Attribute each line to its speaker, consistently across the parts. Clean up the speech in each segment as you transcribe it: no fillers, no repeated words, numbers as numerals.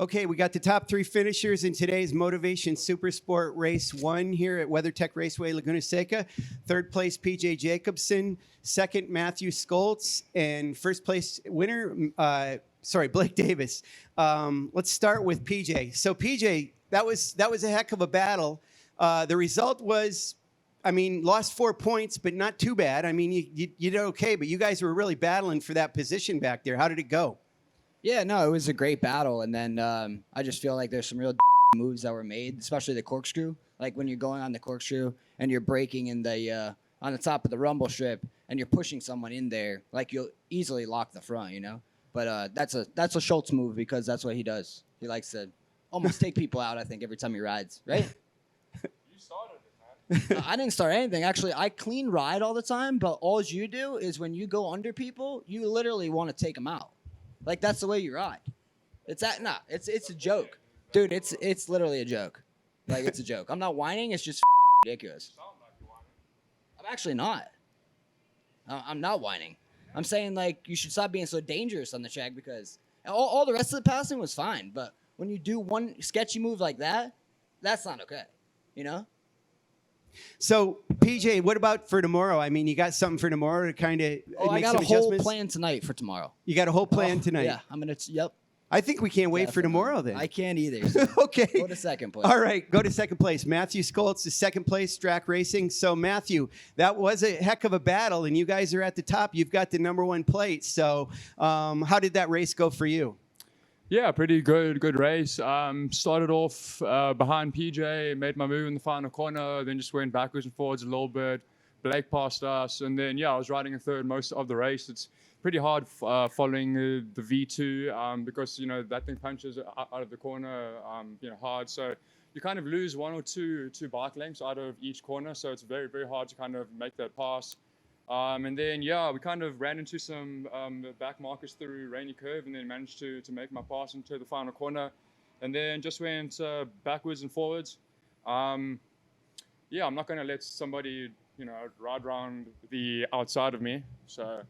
Speaker 1: Okay, we got the top three finishers in today's Motivation Supersport Race 1 here at WeatherTech Raceway, Laguna Seca. Third place, PJ Jacobson. Second, Matthew Skoltz. And first place winner, Blake Davis. Let's start with PJ. So, PJ, that was a heck of a battle. The result was, lost 4 points, but not too bad. You did okay, but you guys were really battling for that position back there. How did it go?
Speaker 2: Yeah, no, it was a great battle. And then I just feel like there's some real moves that were made, especially the corkscrew. Like when you're going on the corkscrew and you're braking in the on the top of the rumble strip and you're pushing someone in there, like you'll easily lock the front, you know. But that's a Schultz move because that's what he does. He likes to almost take people out, I think, every time he rides, right?
Speaker 3: You started it, man.
Speaker 2: I didn't start anything. Actually, I clean ride all the time, but all you do is when you go under people, you literally want to take them out. Like, that's the way you ride. It's a joke. Dude, it's literally a joke. Like, it's a joke. I'm not whining. It's just ridiculous. I'm actually not. I'm not whining. I'm saying, like, you should stop being so dangerous on the track because all the rest of the passing was fine. But when you do one sketchy move like that, that's not okay. You know?
Speaker 1: So, PJ, what about for tomorrow? You got something for tomorrow to kind of make some adjustments?
Speaker 2: I got a whole plan tonight for tomorrow.
Speaker 1: You got a whole plan tonight?
Speaker 2: Yeah, yep.
Speaker 1: I think we can't wait for tomorrow then.
Speaker 2: I can't either. So
Speaker 1: okay.
Speaker 2: Go to second place.
Speaker 1: All right, go to second place. Matthew Skoltz is second place, track racing. So, Matthew, that was a heck of a battle, and you guys are at the top. You've got the number one plate. So, how did that race go for you?
Speaker 3: Yeah, pretty good race. Started off behind PJ, made my move in the final corner, then just went backwards and forwards a little bit. Blake passed us, and then, I was riding in third most of the race. It's pretty hard following the V2 because, that thing punches out of the corner, hard. So you kind of lose one or two bike lengths out of each corner, so it's very, very hard to kind of make that pass. And then, we kind of ran into some back markers through Rainy Curve and then managed to make my pass into the final corner. And then just went backwards and forwards. I'm not going to let somebody, ride around the outside of me. So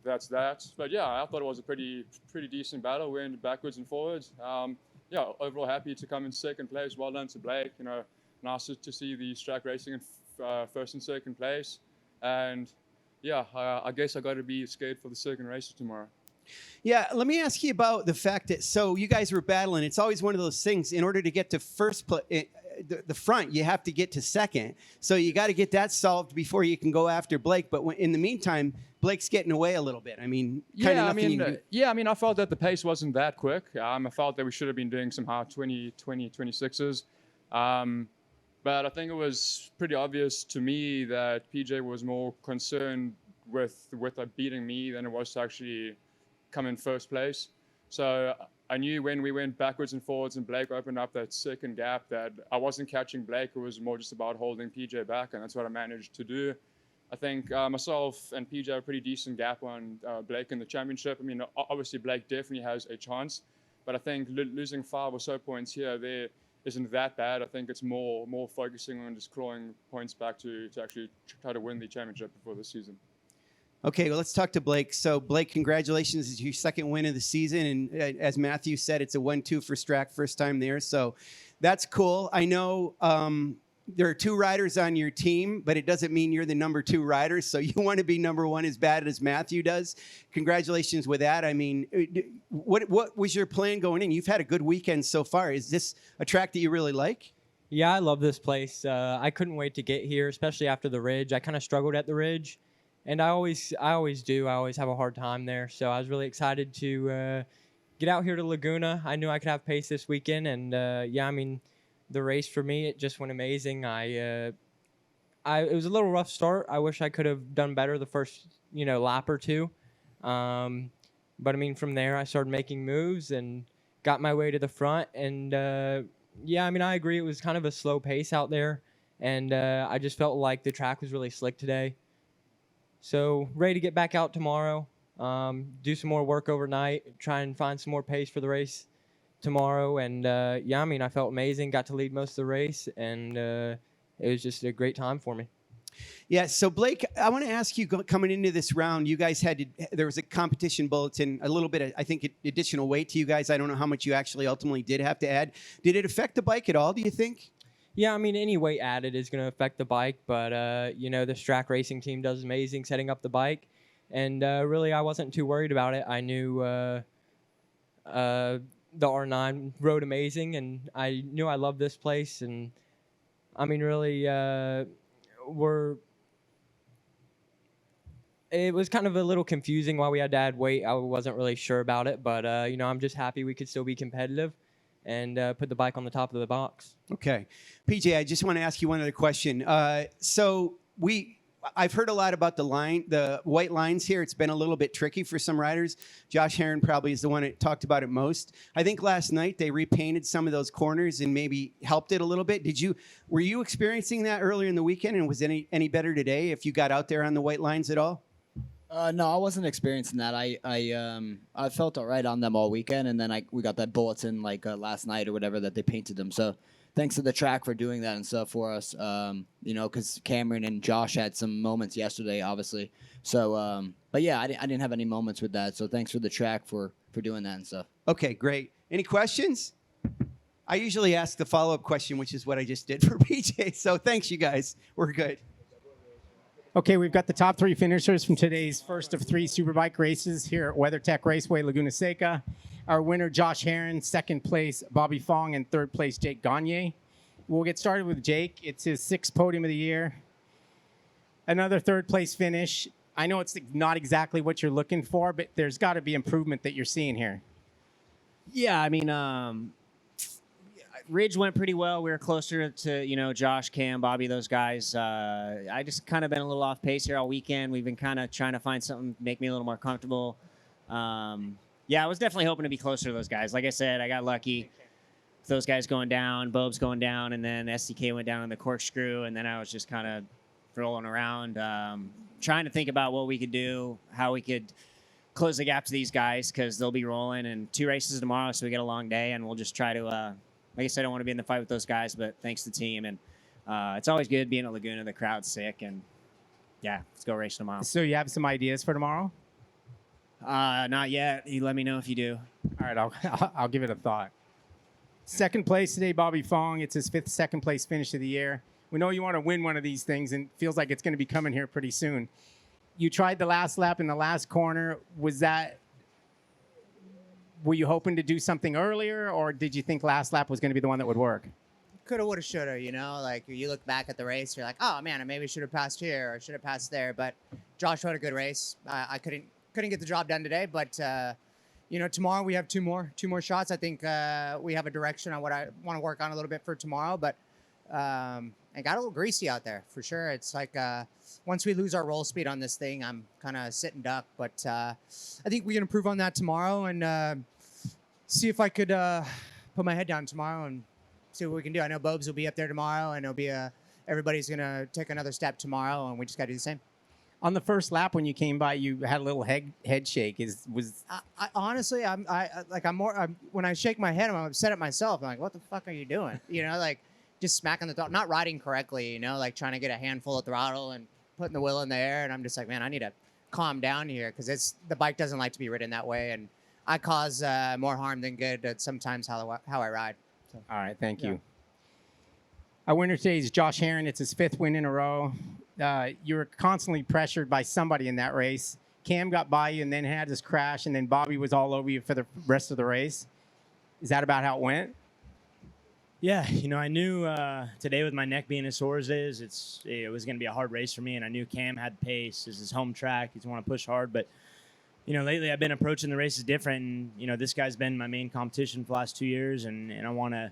Speaker 3: that's that. But, I thought it was a pretty decent battle. Went backwards and forwards. Overall happy to come in second place. Well done to Blake. Nice to see the track racing in first and second place. And I guess I got to be scared for the second race tomorrow.
Speaker 1: Yeah, let me ask you about the fact that, so you guys were battling. It's always one of those things. In order to get to first place, the front, you have to get to second. So you got to get that solved before you can go after Blake. But in the meantime, Blake's getting away a little bit.
Speaker 3: I felt that the pace wasn't that quick. I felt that we should have been doing somehow 26s. But I think it was pretty obvious to me that PJ was more concerned with beating me than it was to actually come in first place. So I knew when we went backwards and forwards and Blake opened up that second gap that I wasn't catching Blake. It was more just about holding PJ back, and that's what I managed to do. I think myself and PJ have a pretty decent gap on Blake in the championship. Obviously Blake definitely has a chance, but I think losing 5 or so points here there isn't that bad. I think it's more focusing on just clawing points back to actually try to win the championship before the season.
Speaker 1: Okay, well, let's talk to Blake. So, Blake, congratulations. It's your second win of the season. And as Matthew said, it's a 1-2 for Strack, first time there. So that's cool. I know there are 2 riders on your team, but it doesn't mean you're the number 2 rider. So you want to be number 1 as bad as Matthew does. Congratulations with that. What was your plan going in? You've had a good weekend so far. Is this a track that you really like?
Speaker 4: Yeah, I love this place. I couldn't wait to get here, especially after the Ridge. I kind of struggled at the Ridge, and I always do. I always have a hard time there. So I was really excited to get out here to Laguna. I knew I could have pace this weekend, and the race for me, it just went amazing. It was a little rough start. I wish I could have done better the first, lap or two. But from there I started making moves and got my way to the front. And I agree. It was kind of a slow pace out there. And I just felt like the track was really slick today. So ready to get back out tomorrow, do some more work overnight, try and find some more pace for the race tomorrow. And I felt amazing. Got to lead most of the race, and it was just a great time for me.
Speaker 1: Yeah. So Blake, I want to ask you, coming into this round, you guys there was a competition bulletin, a little bit of, I think, additional weight to you guys. I don't know how much you actually ultimately did have to add. Did it affect the bike at all, do you think?
Speaker 4: Yeah, I mean, any weight added is going to affect the bike, but, this track racing team does amazing setting up the bike. And really, I wasn't too worried about it. I knew the R9 rode amazing, and I knew I loved this place. And, I mean, really, it was kind of a little confusing why we had to add weight. I wasn't really sure about it, but, I'm just happy we could still be competitive and put the bike on the top of the box.
Speaker 1: Okay. PJ, I just want to ask you one other question. I've heard a lot about the white lines here. It's been a little bit tricky for some riders. Josh Herron probably is the one that talked about it most. I think last night they repainted some of those corners and maybe helped it a little bit. Were you experiencing that earlier in the weekend, and was it any better today if you got out there on the white lines at all?
Speaker 2: No, I wasn't experiencing that. I felt all right on them all weekend, and then we got that bulletin last night or whatever that they painted them. So thanks to the track for doing that and stuff for us. Because Cameron and Josh had some moments yesterday, obviously. So, but yeah, I didn't have any moments with that. So thanks for the track for doing that and stuff.
Speaker 1: Okay, great. Any questions? I usually ask the follow-up question, which is what I just did for PJ. So thanks, you guys. We're good.
Speaker 5: Okay, we've got the top 3 finishers from today's first of 3 Superbike races here at WeatherTech Raceway, Laguna Seca. Our winner, Josh Herron, second place, Bobby Fong, and third place, Jake Gagne. We'll get started with Jake. It's his 6th podium of the year. Another third place finish. I know it's not exactly what you're looking for, but there's got to be improvement that you're seeing here.
Speaker 6: Yeah, I mean, Ridge went pretty well. We were closer to, Josh, Cam, Bobby, those guys. I just kind of been a little off pace here all weekend. We've been kind of trying to find something to make me a little more comfortable. Yeah, I was definitely hoping to be closer to those guys. Like I said, I got lucky. Those guys going down, Bob's going down, and then SDK went down on the corkscrew, and then I was just kind of rolling around, trying to think about what we could do, how we could close the gap to these guys, because they'll be rolling, and 2 races tomorrow, so we get a long day, and we'll just try to, like I said, I don't want to be in the fight with those guys, but thanks to the team, and it's always good being at Laguna. The crowd's sick, and yeah, let's go race tomorrow.
Speaker 5: So you have some ideas for tomorrow?
Speaker 6: Not yet. You let me know if you do.
Speaker 5: All right, I'll give it a thought. Second place today, Bobby Fong. It's his 5th second place finish of the year. We know you want to win one of these things, and it feels like it's going to be coming here pretty soon. You tried the last lap in the last corner. Were you hoping to do something earlier, or did you think last lap was going to be the one that would work?
Speaker 7: Coulda, woulda, shoulda, Like, you look back at the race, you're like, oh, man, I maybe should have passed here or should have passed there. But Josh rode a good race. I couldn't get the job done today, but, tomorrow we have two more shots. I think we have a direction on what I want to work on a little bit for tomorrow. But it got a little greasy out there, for sure. It's like once we lose our roll speed on this thing, I'm kind of sitting duck. But I think we can improve on that tomorrow and see if I could put my head down tomorrow and see what we can do. I know Bobes will be up there tomorrow, and it'll be everybody's going to take another step tomorrow, and we just got to do the same.
Speaker 5: On the first lap, when you came by, you had a little head shake.
Speaker 7: I honestly, when I shake my head, I'm upset at myself. I'm like, what the fuck are you doing? Just smacking the throttle, not riding correctly, trying to get a handful of throttle and putting the wheel in the air. And I'm just like, man, I need to calm down here, because the bike doesn't like to be ridden that way. And I cause more harm than good at sometimes how I ride. So.
Speaker 5: All right, thank you. Our winner today is Josh Herron. It's his 5th win in a row. You were constantly pressured by somebody in that race. Cam got by you and then had his crash, and then Bobby was all over you for the rest of the race. Is that about how it went?
Speaker 6: Yeah, I knew today with my neck being as sore as it is, it was going to be a hard race for me, and I knew Cam had the pace. It's his home track. He's want to push hard, but lately I've been approaching the races different, and this guy's been my main competition for the last 2 years, and I want to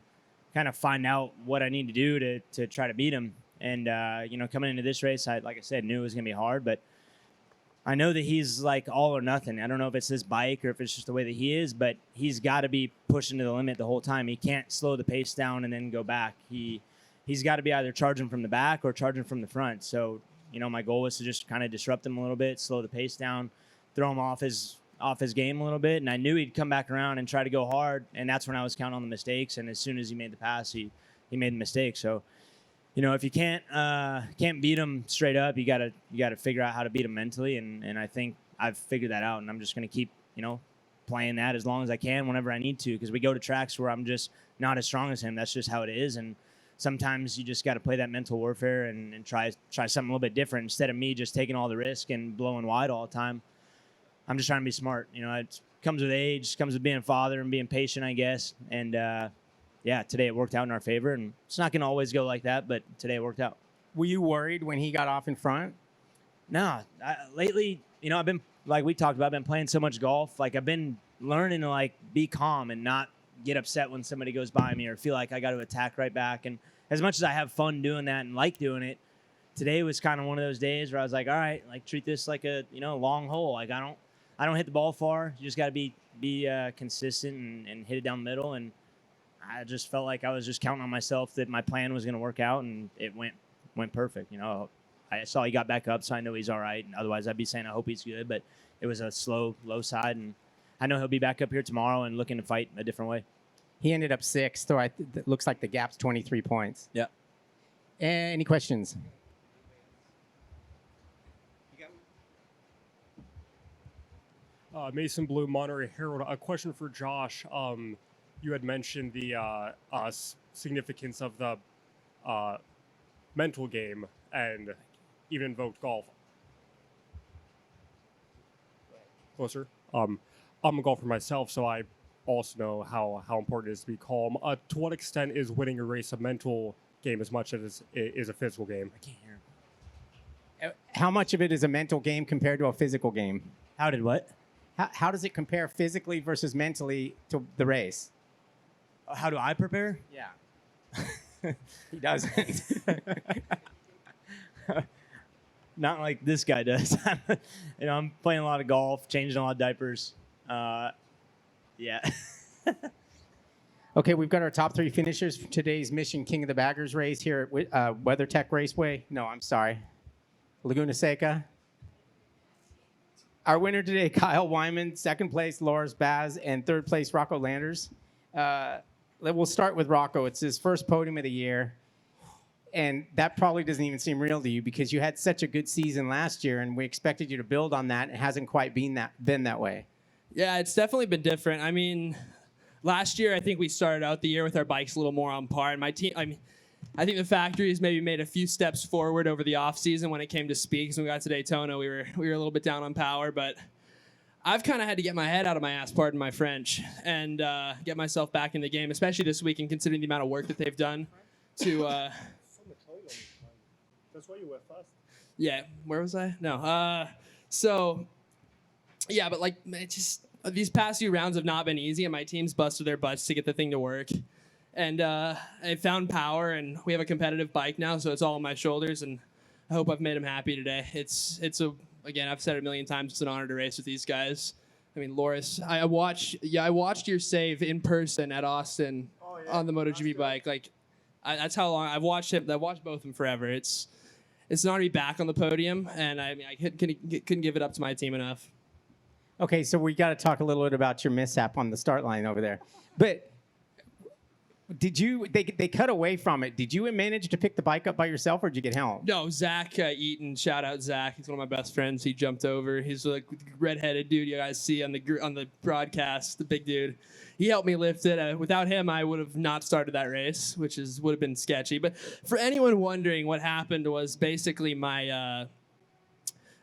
Speaker 6: kind of find out what I need to do to try to beat him. And, coming into this race, like I said, knew it was going to be hard, but I know that he's like all or nothing. I don't know if it's his bike or if it's just the way that he is, but he's got to be pushing to the limit the whole time. He can't slow the pace down and then go back. He's got to be either charging from the back or charging from the front. So, my goal was to just kind of disrupt him a little bit, slow the pace down, throw him off his game a little bit. And I knew he'd come back around and try to go hard. And that's when I was counting on the mistakes. And as soon as he made the pass, he made the mistake. So, if you can't beat them straight up, you gotta figure out how to beat them mentally, and I think I've figured that out, and I'm just gonna keep playing that as long as I can whenever I need to, because we go to tracks where I'm just not as strong as him. That's just how it is, and sometimes you just got to play that mental warfare and try something a little bit different instead of me just taking all the risk and blowing wide all the time. I'm just trying to be smart. It comes with age, comes with being a father and being patient, I guess. And today it worked out in our favor, and it's not going to always go like that, but today it worked out.
Speaker 5: Were you worried when he got off in front?
Speaker 6: No, lately, I've been, like we talked about, I've been playing so much golf. Like, I've been learning to like be calm and not get upset when somebody goes by me or feel like I got to attack right back. And as much as I have fun doing that and like doing it, today was kind of one of those days where I was like, all right, like treat this like a long hole. Like, I don't hit the ball far. You just got to be consistent and hit it down the middle. And I just felt like I was just counting on myself that my plan was going to work out, and it went perfect. I saw he got back up, so I know he's all right. And otherwise, I'd be saying I hope he's good. But it was a slow, low side, and I know he'll be back up here tomorrow and looking to fight a different way.
Speaker 5: He ended up sixth, so it looks like the gap's 23 points.
Speaker 6: Yeah.
Speaker 5: Any questions?
Speaker 8: Mason Blue, Monterey Herald. A question for Josh. You had mentioned the significance of the mental game and even invoked golf. Closer. I'm a golfer myself, so I also know how important it is to be calm. To what extent is winning a race a mental game as much as it is a physical game?
Speaker 6: I can't hear him.
Speaker 5: How much of it is a mental game compared to a physical game?
Speaker 6: How did what?
Speaker 5: How does it compare physically versus mentally to the race?
Speaker 6: How do I prepare?
Speaker 5: Yeah. He doesn't.
Speaker 6: Not like this guy does. I'm playing a lot of golf, changing a lot of diapers. Yeah.
Speaker 5: Okay, we've got our top three finishers for today's Mission King of the Baggers race here at WeatherTech Raceway. No, I'm sorry. Laguna Seca. Our winner today, Kyle Wyman. Second place, Loris Baz. And third place, Rocco Landers. We'll start with Rocco. It's his first podium of the year. And that probably doesn't even seem real to you because you had such a good season last year, and we expected you to build on that. It hasn't quite been that way.
Speaker 9: Yeah, it's definitely been different. I mean, last year I think we started out the year with our bikes a little more on par. And my team, I think the factories maybe made a few steps forward over the off season when it came to speed. Because when we got to Daytona, we were a little bit down on power, but I've kind of had to get my head out of my ass, pardon my French, and get myself back in the game, especially this week, and considering the amount of work that they've done to.
Speaker 8: That's why you went fast.
Speaker 9: Yeah, where was I? No. So, yeah, but like, just these past few rounds have not been easy, and my team's busted their butts to get the thing to work. And I found power, and we have a competitive bike now, so it's all on my shoulders, and I hope I've made them happy today. Again, I've said it a million times, it's an honor to race with these guys. I mean, Loris, I watched your save in person at Austin on the MotoGP bike. Like, that's how long I've watched him. I've watched both of them forever. It's an honor to be back on the podium, and I couldn't give it up to my team enough.
Speaker 5: Okay, so we got to talk a little bit about your mishap on the start line over there. But they cut away from it. Did you manage to pick the bike up by yourself, or did you get help?
Speaker 9: No, Zach Eaton, shout out Zach. He's one of my best friends. He jumped over. He's like redheaded dude you guys see on the broadcast, the big dude. He helped me lift it. Without him, I would have not started that race, which would have been sketchy. But for anyone wondering, what happened was basically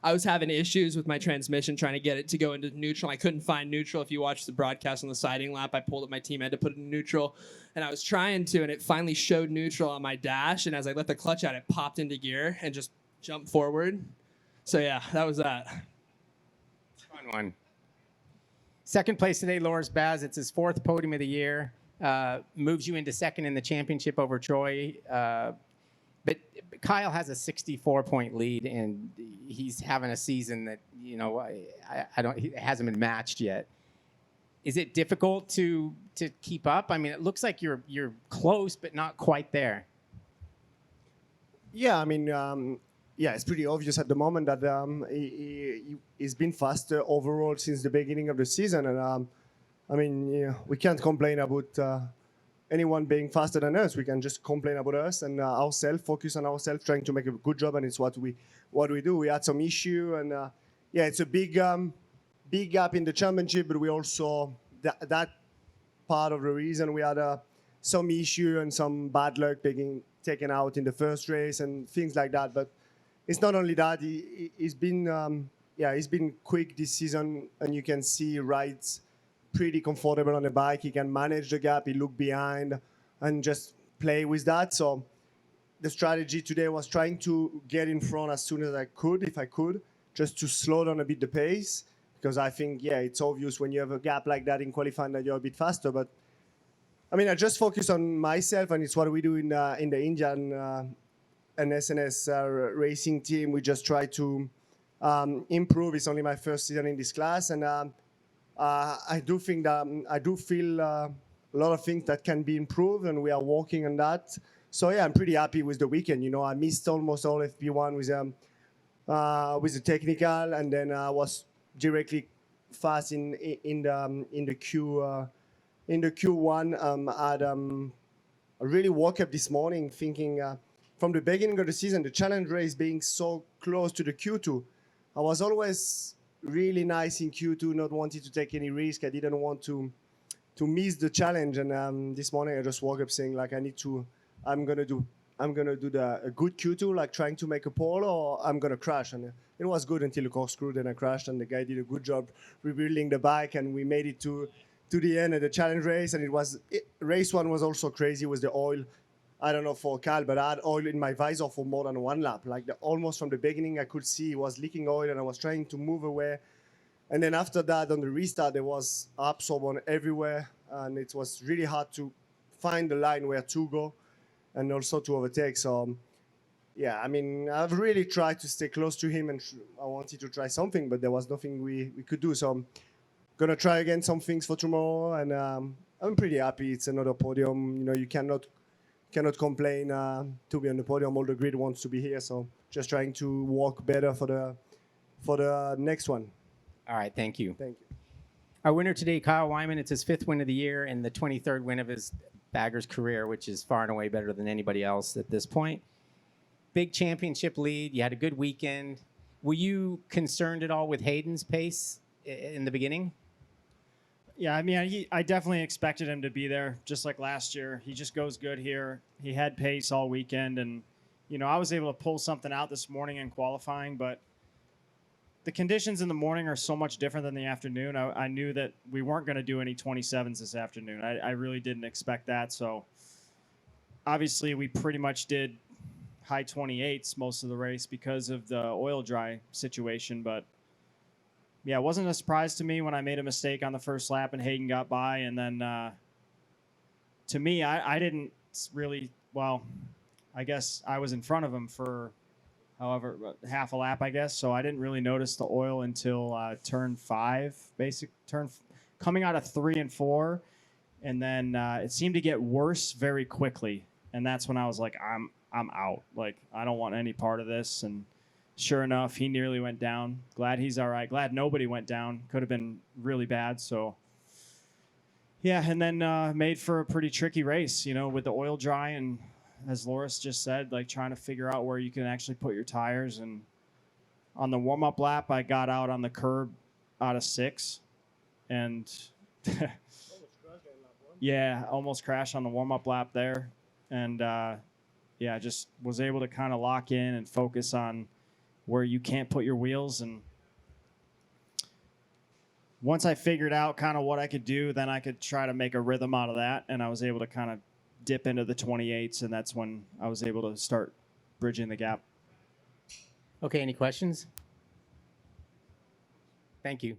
Speaker 9: I was having issues with my transmission trying to get it to go into neutral. I couldn't find neutral. If you watch the broadcast on the siding lap, I pulled up my team, I had to put it in neutral. And I was trying to, and it finally showed neutral on my dash. And as I let the clutch out, it popped into gear and just jumped forward. So, yeah, that was that.
Speaker 5: Fun one. Second place today, Loris Baz. It's his fourth podium of the year. Moves you into second in the championship over Troy. But Kyle has a 64-point lead, and he's having a season that it hasn't been matched yet. Is it difficult to keep up? I mean, it looks like you're close, but not quite there.
Speaker 10: Yeah, I mean, it's pretty obvious at the moment that he's been faster overall since the beginning of the season, and we can't complain about anyone being faster than us. We can just complain about us and ourselves, focus on ourselves, trying to make a good job, and it's what we do. We had some issue, and it's a big gap in the championship, but we also that part of the reason we had some issue and some bad luck being taken out in the first race and things like that. But it's not only that. He's been quick this season, and you can see rides pretty comfortable on the bike. He can manage the gap. He look behind and just play with that. So the strategy today was trying to get in front as soon as I could, if I could, just to slow down a bit the pace. Because I think, it's obvious when you have a gap like that in qualifying that you're a bit faster. But I mean, I just focus on myself, and it's what we do in the Indian and SNS racing team. We just try to improve. It's only my first season in this class, and I do think that I do feel a lot of things that can be improved, and we are working on that. So I'm pretty happy with the weekend. I missed almost all FP1 with the technical, and then I was directly fast in the Q1. I really woke up this morning thinking from the beginning of the season, the challenge race being so close to the Q2, I was always really nice in Q2, not wanting to take any risk. I didn't want to miss the challenge, and this morning I just woke up saying like I'm gonna do a good Q2, like trying to make a pole, or I'm gonna crash. And it was good until the corkscrew, then I crashed, and the guy did a good job rebuilding the bike, and we made it to the end of the challenge race. And race one was also crazy with the oil. I don't know for Cal, but I had oil in my visor for more than one lap. Like almost from the beginning, I could see it was leaking oil, and I was trying to move away. And then after that, on the restart, there was absorbent everywhere, and it was really hard to find the line where to go, and also to overtake. So, I mean, I've really tried to stay close to him, and I wanted to try something, but there was nothing we could do. So I'm gonna try again some things for tomorrow, and I'm pretty happy. It's another podium. You cannot complain to be on the podium. All the grid wants to be here, so just trying to walk better for the next one.
Speaker 5: All right, thank you.
Speaker 10: Thank you.
Speaker 5: Our winner today, Kyle Wyman. It's his 5th win of the year and the 23rd win of his bagger's career, which is far and away better than anybody else at this point. Big championship lead. You had a good weekend. Were you concerned at all with Hayden's pace in the beginning?
Speaker 6: Yeah, I mean, I definitely expected him to be there, just like last year. He just goes good here. He had pace all weekend, and, I was able to pull something out this morning in qualifying, but the conditions in the morning are so much different than the afternoon. I knew that we weren't going to do any 27s this afternoon. I really didn't expect that, so obviously we pretty much did high 28s most of the race because of the oil dry situation, but it wasn't a surprise to me when I made a mistake on the first lap and Hayden got by. And then to me, I didn't really, I guess I was in front of him for half a lap, I guess. So I didn't really notice the oil until turn 5, coming out of 3 and 4. And then it seemed to get worse very quickly. And that's when I was like, I'm out. Like, I don't want any part of this. And sure enough, he nearly went down. Glad he's all right. Glad nobody went down. Could have been really bad. So, and then made for a pretty tricky race, with the oil dry. And as Loris just said, like trying to figure out where you can actually put your tires. And on the warm-up lap, I got out on the curb out of 6. And, almost crashed on the warm-up lap there. And, just was able to kind of lock in and focus on where you can't put your wheels. And once I figured out kind of what I could do, then I could try to make a rhythm out of that. And I was able to kind of dip into the 28s, and that's when I was able to start bridging the gap.
Speaker 5: Okay, any questions? Thank you.